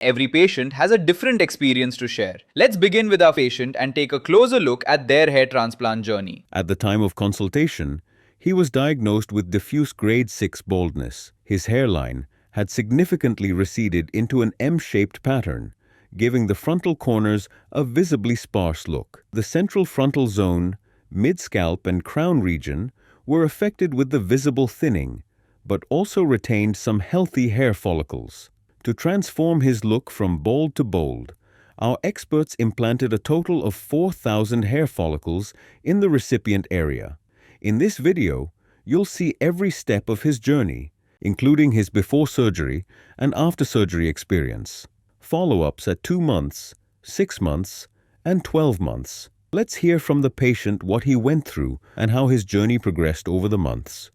Every patient has a different experience to share. Let's begin with our patient and take a closer look at their hair transplant journey. At the time of consultation, he was diagnosed with diffuse grade 6 baldness. His hairline had significantly receded into an M-shaped pattern, giving the frontal corners a visibly sparse look. The central frontal zone, mid-scalp and crown region were affected with the visible thinning, but also retained some healthy hair follicles. To transform his look from bald to bold, our experts implanted a total of 4,000 hair follicles in the recipient area. In this video, you'll see every step of his journey, including his before surgery and after surgery experience. Follow-ups at 2 months, 6 months, and 12 months. Let's hear from the patient what he went through and how his journey progressed over the months.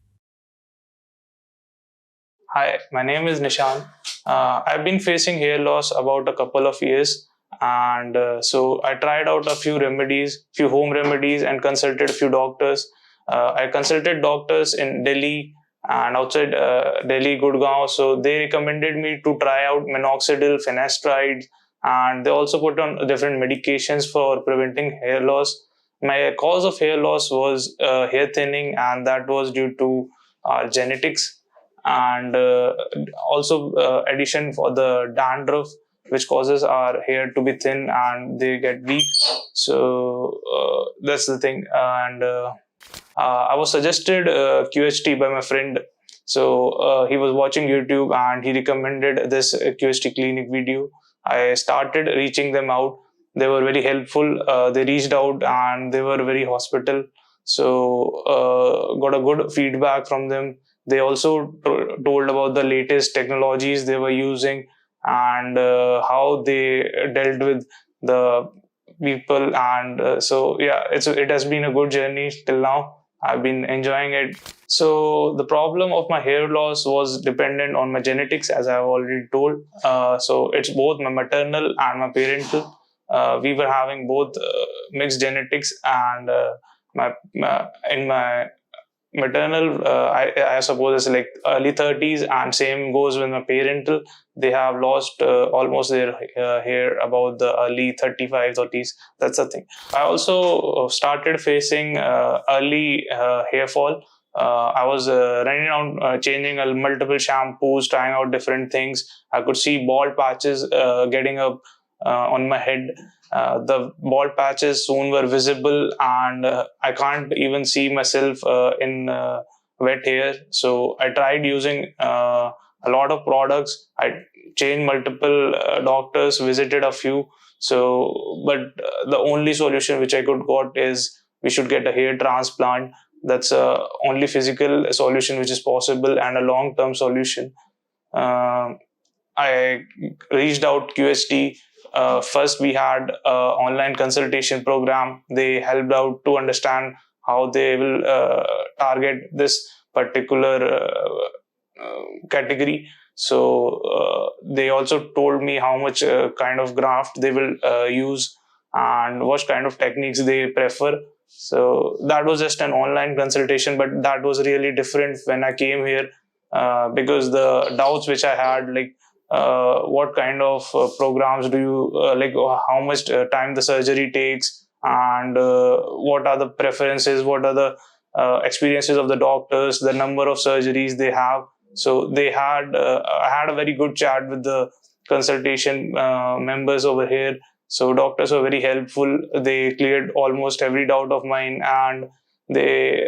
Hi, my name is Nishan. I've been facing hair loss about a couple of years, and so I tried out a few home remedies, and consulted a few doctors. I consulted doctors in Delhi and outside Delhi, Gurgaon. So they recommended me to try out minoxidil, finasteride, and they also put on different medications for preventing hair loss. My cause of hair loss was hair thinning, and that was due to genetics, and also addition for the dandruff, which causes our hair to be thin and they get weak. So that's the thing. And I was suggested QHT by my friend. So he was watching YouTube and he recommended this QHT clinic video. I started reaching them out. They were very helpful. They reached out and they were very hospital. So got a good feedback from them. They also told about the latest technologies they were using and how they dealt with the people. And so yeah, it has been a good journey till now. I've been enjoying it. So the problem of my hair loss was dependent on my genetics, as I've already told. So it's both my maternal and my parental. We were having both mixed genetics, and in my maternal, I suppose it's like early 30s, and same goes with my parental. They have lost almost their hair about the early 35, 30s. That's the thing. I also started facing early hair fall. I was running around changing multiple shampoos, trying out different things. I could see bald patches getting up on my head. The bald patches soon were visible, and I can't even see myself in wet hair. So I tried using a lot of products. I changed multiple doctors, visited a few. But the only solution which I could got is we should get a hair transplant. That's only physical solution which is possible and a long-term solution. I reached out QHT. First, we had an online consultation program. They helped out to understand how they will target this particular category. So they also told me how much kind of graft they will use and what kind of techniques they prefer. So that was just an online consultation, but that was really different when I came here, because the doubts which I had, like what kind of programs do you like, how much time the surgery takes, and what are the preferences, what are the experiences of the doctors, the number of surgeries they have. So I had a very good chat with the consultation members over here. So doctors were very helpful. They cleared almost every doubt of mine, and they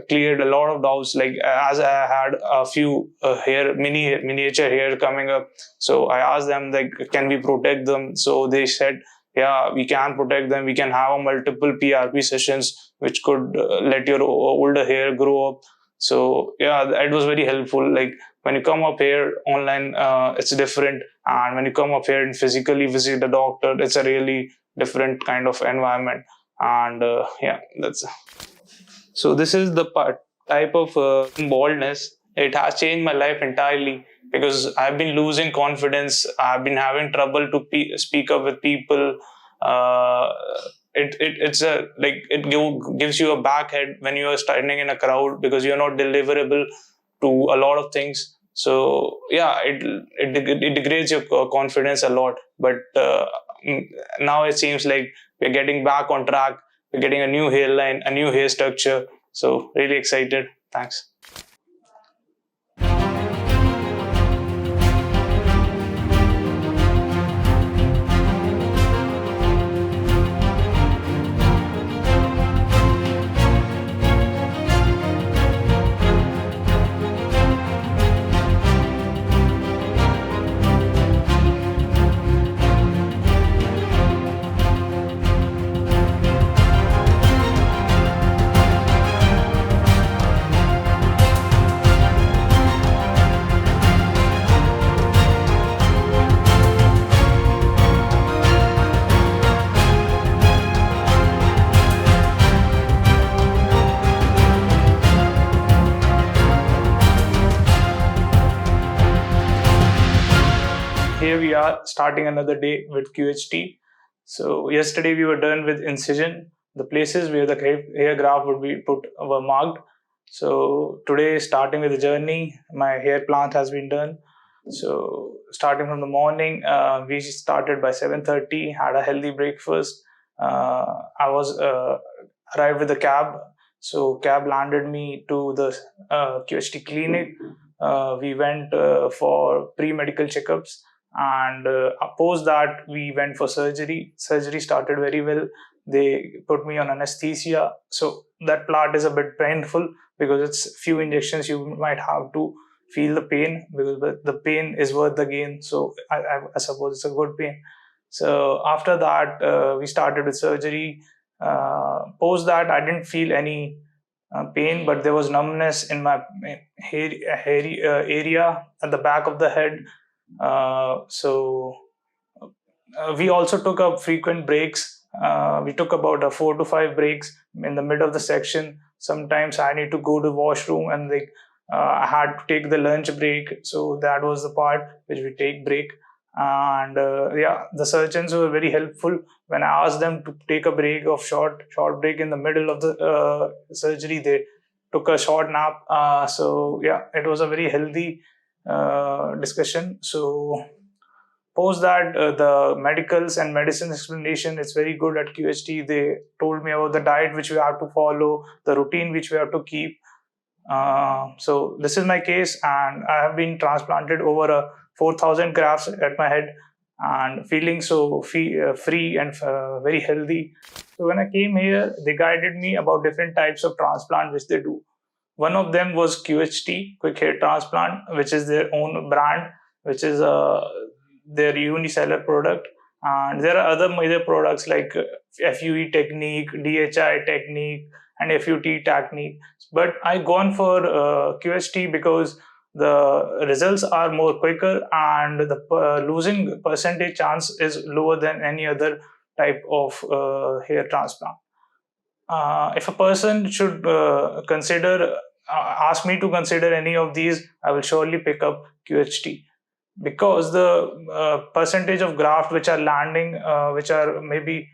cleared a lot of doubts. Like, as I had a few miniature hair coming up, so I asked them, like, can we protect them? So they said, yeah, we can protect them. We can have multiple PRP sessions which could let your older hair grow up. So yeah, it was very helpful. Like, when you come up here online, it's different, and when you come up here and physically visit a doctor, it's a really different kind of environment. And yeah, that's. So this is the type of baldness. It has changed my life entirely, because I've been losing confidence. I've been having trouble to speak up with people. It gives you a back head when you are standing in a crowd, because you're not deliverable to a lot of things. So yeah, it degrades your confidence a lot. But now it seems like we're getting back on track. We're getting a new hairline, a new hair structure. So really excited. Thanks. Here we are starting another day with QHT. So yesterday we were done with incision. The places where the hair graft would be put were marked. So today, starting with the journey, my hair plant has been done. So starting from the morning, we started by 7:30. Had a healthy breakfast. I was arrived with a cab. So cab landed me to the QHT clinic. We went for pre-medical checkups, and post that we went for surgery started very well. They put me on anesthesia, so that part is a bit painful because it's few injections. You might have to feel the pain, because the pain is worth the gain. So I suppose it's a good pain. So after that, we started with surgery. Post that, I didn't feel any pain, but there was numbness in my hairy area at the back of the head. So we also took up frequent breaks. We took about 4 to 5 breaks in the mid of the section. Sometimes I need to go to washroom, and I had to take the lunch break. So that was the part which we take break. And yeah, the surgeons were very helpful when I asked them to take a break of short break in the middle of the surgery. They took a short nap. So yeah, it was a very healthy discussion. So post that, the medicals and medicine explanation is very good at QHT. They told me about the diet which we have to follow, the routine which we have to keep. So this is my case, and I have been transplanted over 4,000 grafts at my head, and feeling so free and very healthy. So when I came here, they guided me about different types of transplant which they do. One of them was QHT, Quick Hair Transplant, which is their own brand, which is their unicellular product. And there are other major products like FUE Technique, DHI Technique, and FUT Technique. But I gone for QHT because the results are more quicker, and the losing percentage chance is lower than any other type of hair transplant. If a person should ask me to consider any of these, I will surely pick up QHT, because the percentage of graft which are landing, which are maybe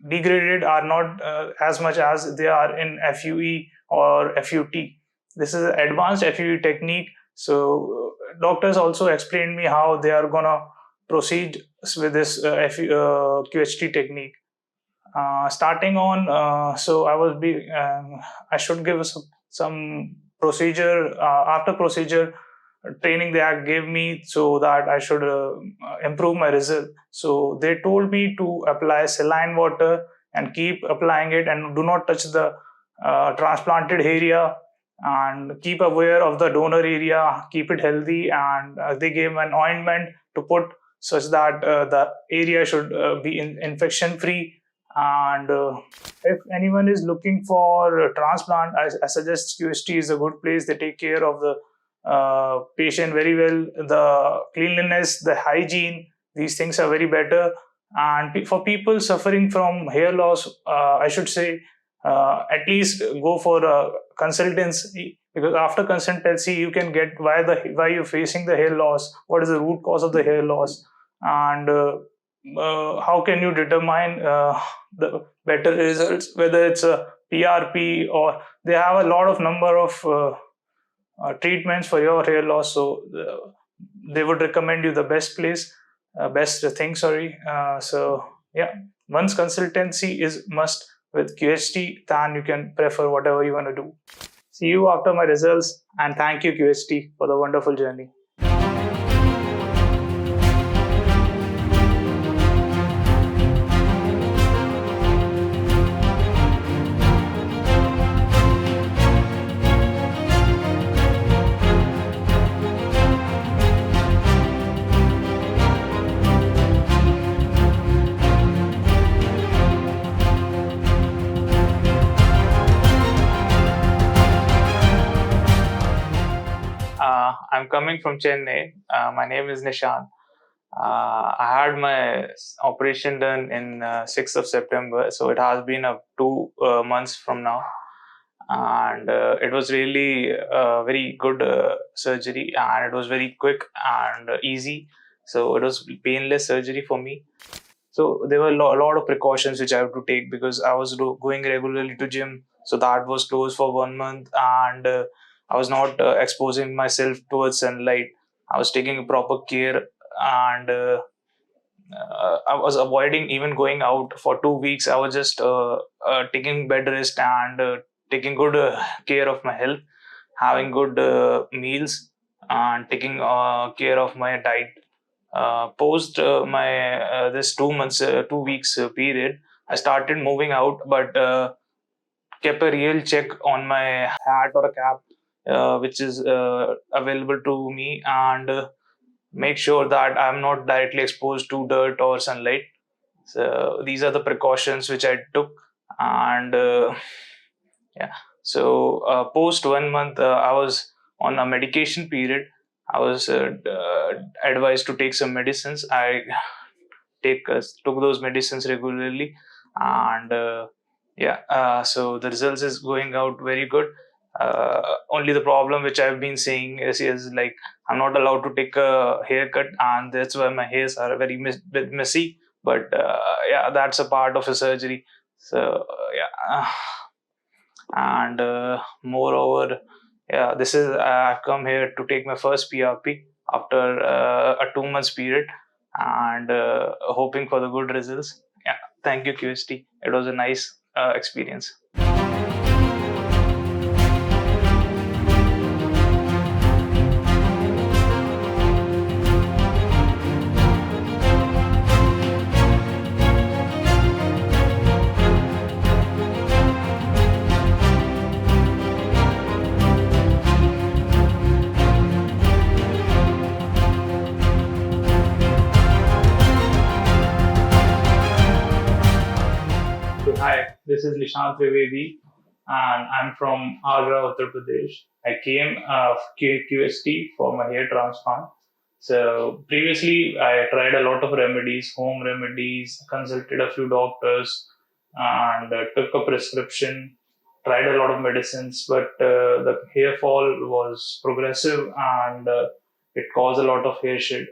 degraded, are not as much as they are in FUE or FUT. This is an advanced FUE technique. So doctors also explained me how they are gonna proceed with this QHT technique. Starting on, so I should give some procedure, after procedure training they gave me, so that I should improve my result. So they told me to apply saline water and keep applying it, and do not touch the transplanted area, and keep aware of the donor area, keep it healthy. And they gave an ointment to put, such that the area should be infection free. And if anyone is looking for a transplant, I suggest QHT is a good place. They take care of the patient very well. The cleanliness, the hygiene, these things are very better. And for people suffering from hair loss, I should say, at least go for a consultancy, because after consultancy you can get why you're facing the hair loss, what is the root cause of the hair loss, and how can you determine the better results, whether it's a PRP, or they have a lot of number of treatments for your hair loss. So they would recommend you the best place, best thing. Sorry. So yeah, once consultancy is must with QHT, then you can prefer whatever you want to do. See you after my results, and thank you QHT for the wonderful journey. I'm coming from Chennai. My name is Nishan. I had my operation done in 6th of September, so it has been 2 months from now, and it was really a very good surgery, and it was very quick and easy. So it was painless surgery for me. So there were a lot of precautions which I have to take because I was going regularly to gym. So that was closed for 1 month, and I was not exposing myself towards sunlight. I was taking proper care, and I was avoiding even going out for 2 weeks. I was just taking bed rest and taking good care of my health, having good meals, and taking care of my diet. Post my this 2 months, 2 weeks period, I started moving out, but kept a real check on my hat or a cap, which is available to me, and make sure that I'm not directly exposed to dirt or sunlight. So these are the precautions which I took, and yeah. So post 1 month, I was on a medication period. I was advised to take some medicines. I took those medicines regularly, and yeah. So the results is going out very good. Only the problem which I've been seeing is like I'm not allowed to take a haircut, and that's why my hairs are very bit messy. But yeah, that's a part of a surgery. So yeah, and moreover, yeah, this is I've come here to take my first PRP after a 2 months period, and hoping for the good results. Yeah, thank you QST. It was a nice experience. So, hi, this is Nishant Trivedi, and I'm from Agra, Uttar Pradesh. I came QST for my hair transplant. So previously, I tried a lot of remedies, home remedies, consulted a few doctors, and took a prescription. Tried a lot of medicines, but the hair fall was progressive, and it caused a lot of hair shed.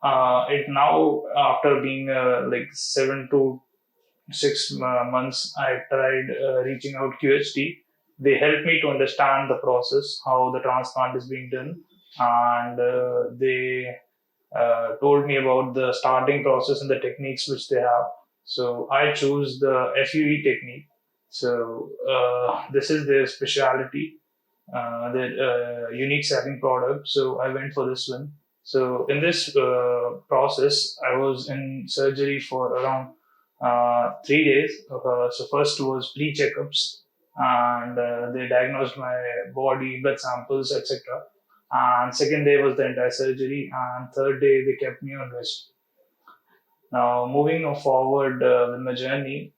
It now, after being like 7 to 6 months, I tried reaching out QHT. They helped me to understand the process, how the transplant is being done, and they told me about the starting process and the techniques which they have. So I chose the FUE technique. So this is their specialty, their unique selling product. So I went for this one. So in this process, I was in surgery for around 3 days. So first was pre-checkups, and they diagnosed my body, blood samples, etc. And second day was the entire surgery, and third day they kept me on rest. Now, moving forward with my journey,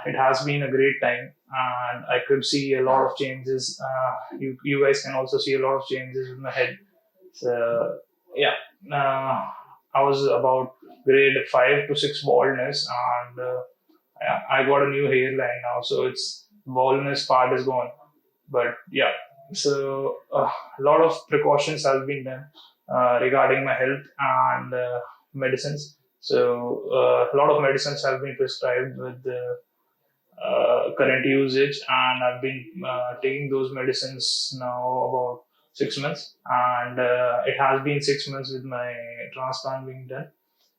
it has been a great time, and I could see a lot of changes. You guys can also see a lot of changes with my head. So, yeah, I was about grade 5 to 6 baldness, and yeah, I got a new hairline now, so it's baldness part is gone. But yeah, so a lot of precautions have been done regarding my health and medicines. So a lot of medicines have been prescribed with current usage, and I've been taking those medicines now about 6 months, and it has been 6 months with my transplant being done.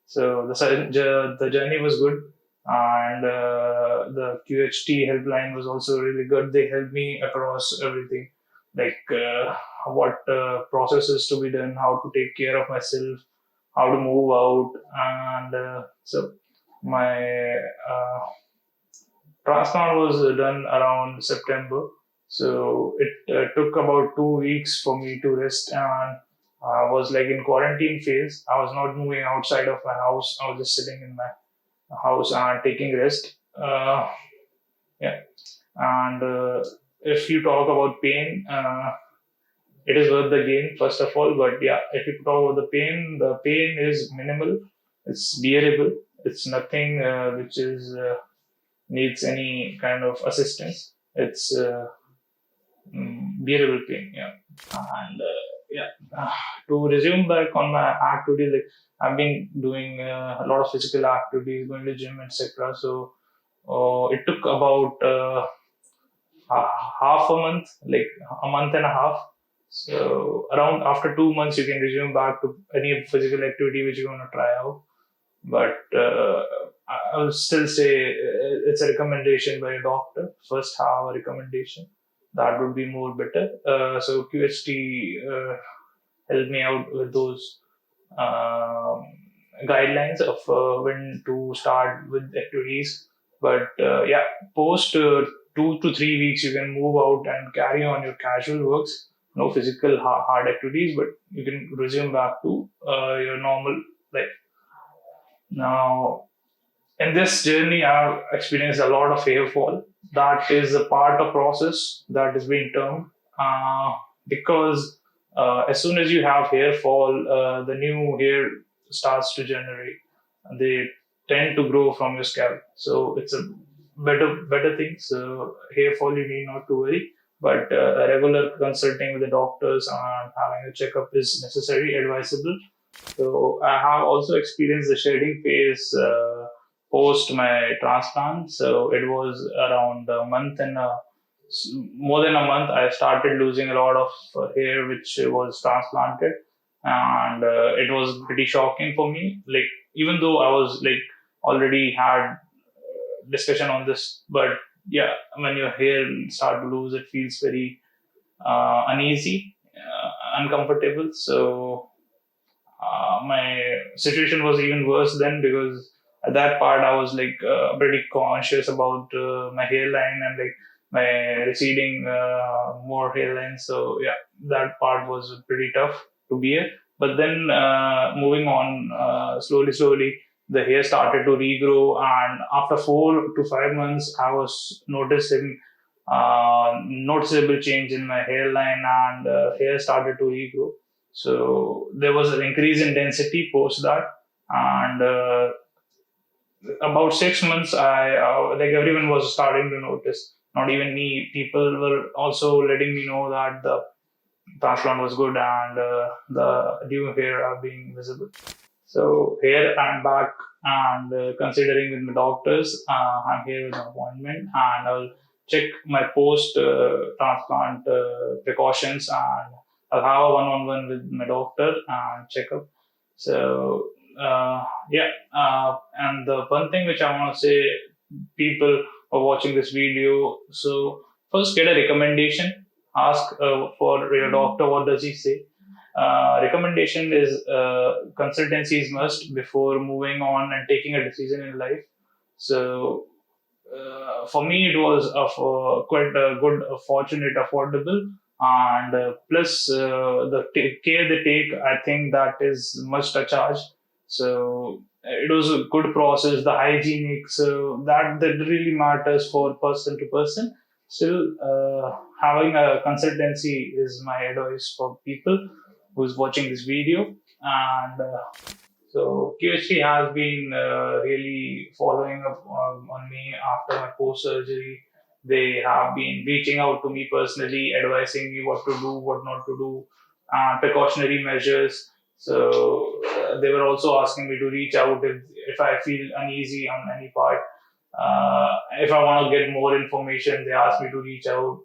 So the journey was good, and the QHT helpline was also really good. They helped me across everything, like what processes to be done, how to take care of myself, how to move out, and so my transplant was done around September. So it took about 2 weeks for me to rest, and I was like in quarantine phase. I was not moving outside of my house. I was just sitting in my house and taking rest. Yeah, and if you talk about pain, it is worth the gain first of all. But yeah, if you talk about the pain is minimal. It's bearable. It's nothing which is needs any kind of assistance. It's bearable pain. Yeah, and yeah. To resume back on my activity, like I've been doing a lot of physical activities, going to gym, etc. So it took about half a month, like a month and a half. So around after 2 months, you can resume back to any physical activity which you want to try out. But I will still say it's a recommendation by a doctor. First, have a recommendation. That would be more better. So QHT helped me out with those um, guidelines of when to start with activities. But yeah, post 2 to 3 weeks, you can move out and carry on your casual works. No physical hard activities, but you can resume back to your normal life. Now, in this journey, I've experienced a lot of hair fall. That is a part of process that is being termed because as soon as you have hair fall, the new hair starts to generate. They tend to grow from your scalp, so it's a better thing. So hair fall, you need not to worry. But a regular consulting with the doctors and having a checkup is necessary, advisable. So I have also experienced the shedding phase post my transplant. So it was around a month and more than a month. I started losing a lot of hair which was transplanted, and it was pretty shocking for me. Like even though I was like already had discussion on this, but yeah, when your hair start to lose, it feels very uneasy, uncomfortable. So my situation was even worse then because at that part I was like pretty conscious about my hairline and like my receding more hairline. So yeah, that part was pretty tough to bear. But then moving on slowly, the hair started to regrow, and after 4 to 5 months, I was noticing noticeable change in my hairline, and hair started to regrow. So there was an increase in density post that, and about 6 months, I like everyone was starting to notice. Not even me. People were also letting me know that the transplant was good and the new hair are being visible. So here I'm back and considering with my doctors, I'm here with an appointment and I'll check my post transplant precautions and I'll have a one-on-one with my doctor and check up. So yeah, and the one thing which I want to say, people who are watching this video, so first get a recommendation. Ask for your doctor what does he say. Recommendation is consultancy is must before moving on and taking a decision in life. So for me, it was quite a good, fortunate, affordable, and plus the care they take. I think that is must a charge. So it was a good process, the hygienic. So that really matters for person to person. Still, having a consultancy is my advice for people who's watching this video. And so QHT has been really following up on me after my post surgery. They have been reaching out to me personally, advising me what to do, what not to do, precautionary measures. So they were also asking me to reach out if I feel uneasy on any part. If I want to get more information, they asked me to reach out.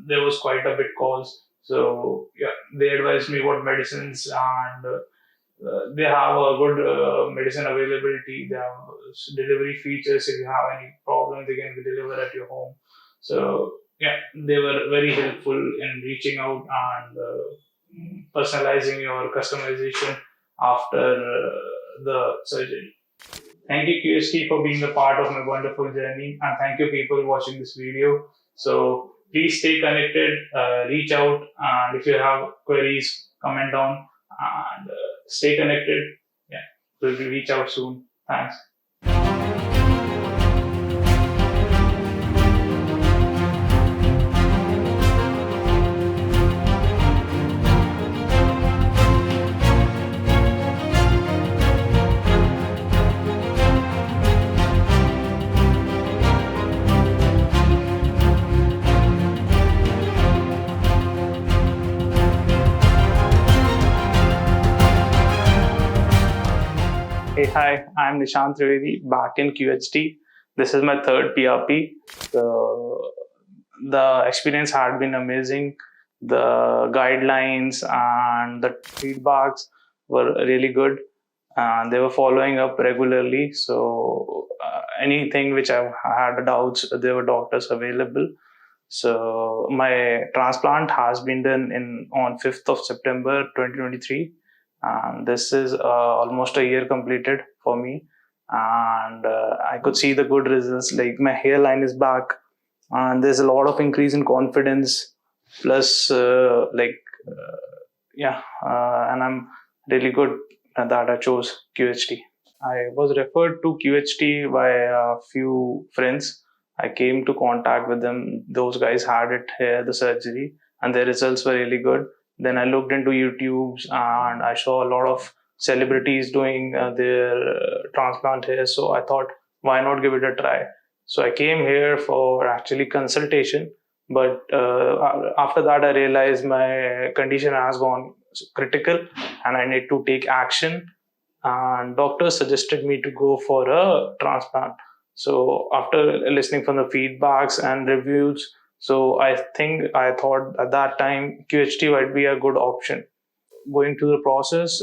There was quite a bit calls. So yeah, they advised me what medicines, and they have a good medicine availability. They have delivery features. If you have any problem, they can deliver at your home. So yeah, they were very helpful in reaching out and personalizing your customization after the surgery. Thank you, QST, for being a part of my wonderful journey, and thank you, people watching this video. So please stay connected, reach out, and if you have queries, comment down, and stay connected. Yeah, we'll reach out soon. Thanks. Hey, hi, I'm Nishant Trivedi back in QHT. This is my third PRP. The experience had been amazing. The guidelines and the feedbacks were really good, and they were following up regularly. So, anything which I had doubts, there were doctors available. So, my transplant has been done on 5th of September 2023, and this is almost a year completed for me. And I could see the good results. Like my hairline is back, and there's a lot of increase in confidence. Plus, and I'm really good at that I chose QHT. I was referred to QHT by a few friends. I came to contact with them. Those guys had it here, the surgery, and their results were really good. Then I looked into YouTube's and I saw a lot of celebrities doing their transplant here. So I thought, why not give it a try? So I came here for actually consultation, but after that I realized my condition has gone critical and I need to take action, and doctors suggested me to go for a transplant. So after listening from the feedbacks and reviews, so I thought at that time QHT might be a good option. Going through the process,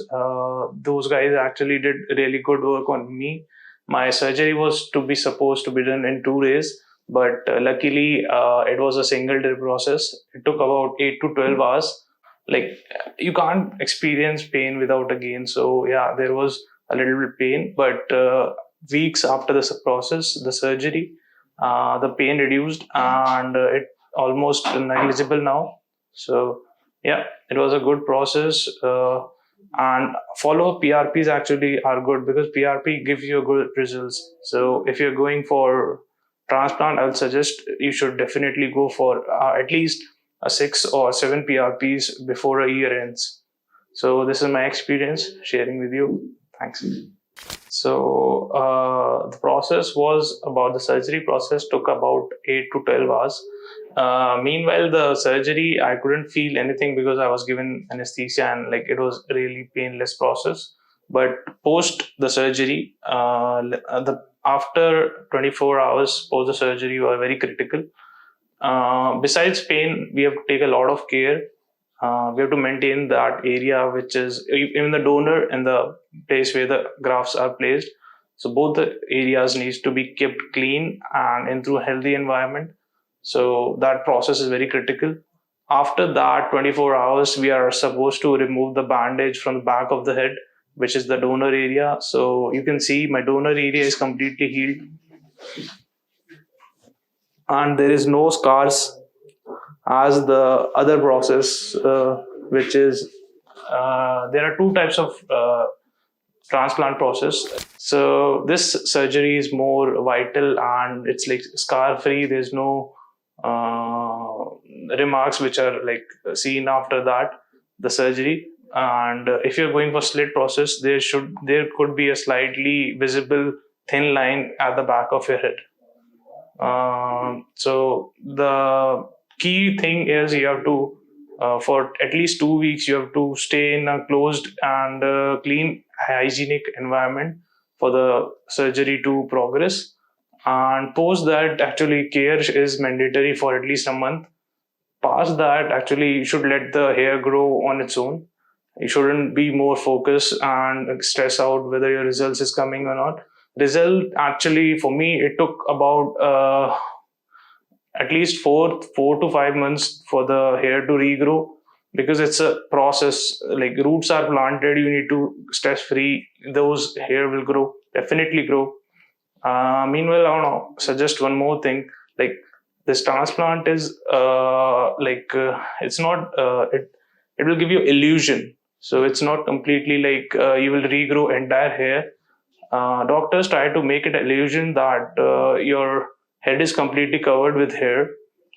those guys actually did really good work on me. My surgery was to be supposed to be done in 2 days, but luckily it was a single day process. It took about 8 to 12 hours. Like you can't experience pain without a gain. So yeah, there was a little bit pain, but weeks after the process, the surgery, the pain reduced and it almost negligible now. So yeah, it was a good process. And follow-up PRPs actually are good because PRP gives you good results. So if you're going for transplant, I would suggest you should definitely go for at least a 6 or 7 PRPs before a year ends. So this is my experience sharing with you. Thanks. So the process was about the surgery process took about 8 to 12 hours. Meanwhile, the surgery I couldn't feel anything because I was given anesthesia and like it was really painless process. But post the surgery, after 24 hours post the surgery were very critical. Besides pain, we have to take a lot of care. We have to maintain that area, which is even the donor and the place where the grafts are placed. So both the areas needs to be kept clean and into a healthy environment. So that process is very critical. After that 24 hours, we are supposed to remove the bandage from the back of the head, which is the donor area. So you can see my donor area is completely healed and there is no scars as the other process, which is there are two types of transplant process. So this surgery is more vital and it's like scar free. There's no remarks which are like seen after that the surgery. And if you're going for slit process, there could be a slightly visible thin line at the back of your head. So the key thing is you have to for at least 2 weeks you have to stay in a closed and clean hygienic environment for the surgery to progress. and post that actually care is mandatory for at least a month. Past that, actually you should let the hair grow on its own. You shouldn't be more focused and stress out whether your results is coming or not. Result, actually for me, it took about at least 4 to 5 months for the hair to regrow, because it's a process. Like roots are planted, you need to stress free, those hair will grow, definitely grow. Meanwhile, I want to suggest one more thing. Like this transplant is it's not it will give you illusion. So it's not completely like you will regrow entire hair. Doctors try to make it illusion that your head is completely covered with hair,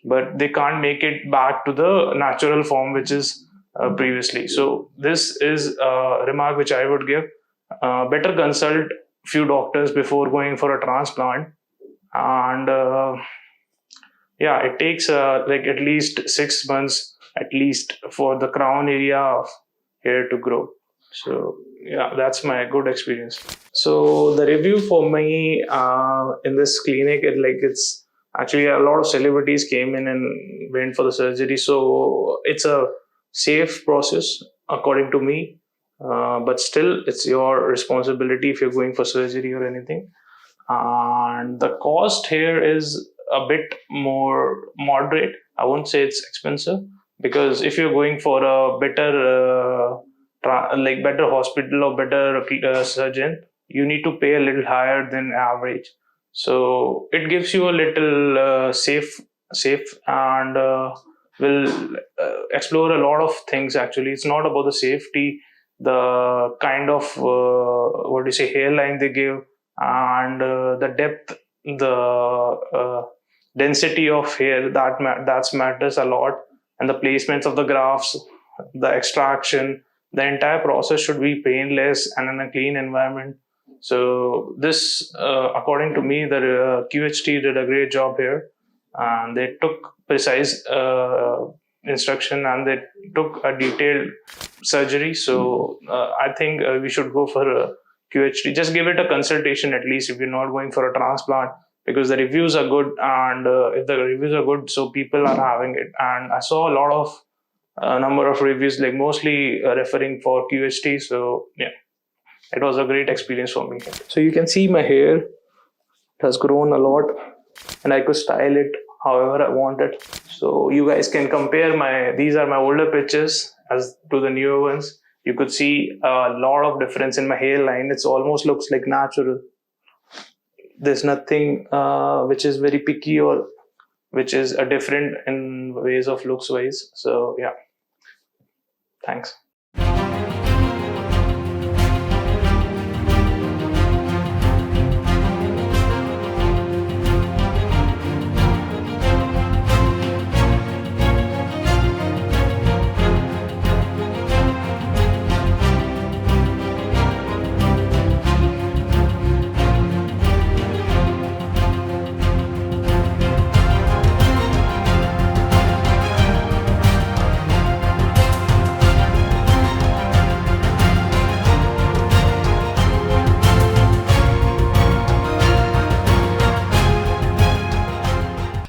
but they can't make it back to the natural form which is previously. So this is a remark which I would give. Better consult few doctors before going for a transplant. And yeah, it takes like at least 6 months at least for the crown area of hair to grow. So yeah, that's my good experience. So the review for me in this clinic, it's actually a lot of celebrities came in and went for the surgery. So it's a safe process according to me. But still, it's your responsibility if you're going for surgery or anything. And the cost here is a bit more moderate. I won't say it's expensive, because if you're going for a better better hospital or better surgeon, you need to pay a little higher than average. So it gives you a little safe and will explore a lot of things. Actually, it's not about the safety, the kind of hairline they give, and the depth, the density of hair, that matters a lot, and the placements of the grafts, the extraction. The entire process should be painless and in a clean environment. So this, according to me, the QHT did a great job here, and they took precise instruction, and they took a detailed surgery. So I think we should go for a QHT. Just give it a consultation at least if you're not going for a transplant, because the reviews are good, and if the reviews are good, so people are having it. And I saw a lot of number of reviews, like mostly referring for QHT. So yeah, it was a great experience for me. So you can see my hair, it has grown a lot, and I could style it however I wanted. So you guys can compare these are my older pictures as to the newer ones. You could see a lot of difference in my hairline. It's almost looks like natural. There's nothing which is very picky or which is a different in ways of looks wise. So yeah, thanks.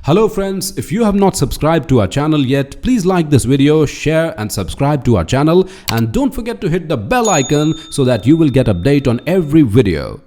Hello friends, if you have not subscribed to our channel yet, please like this video, share and subscribe to our channel, and don't forget to hit the bell icon so that you will get update on every video.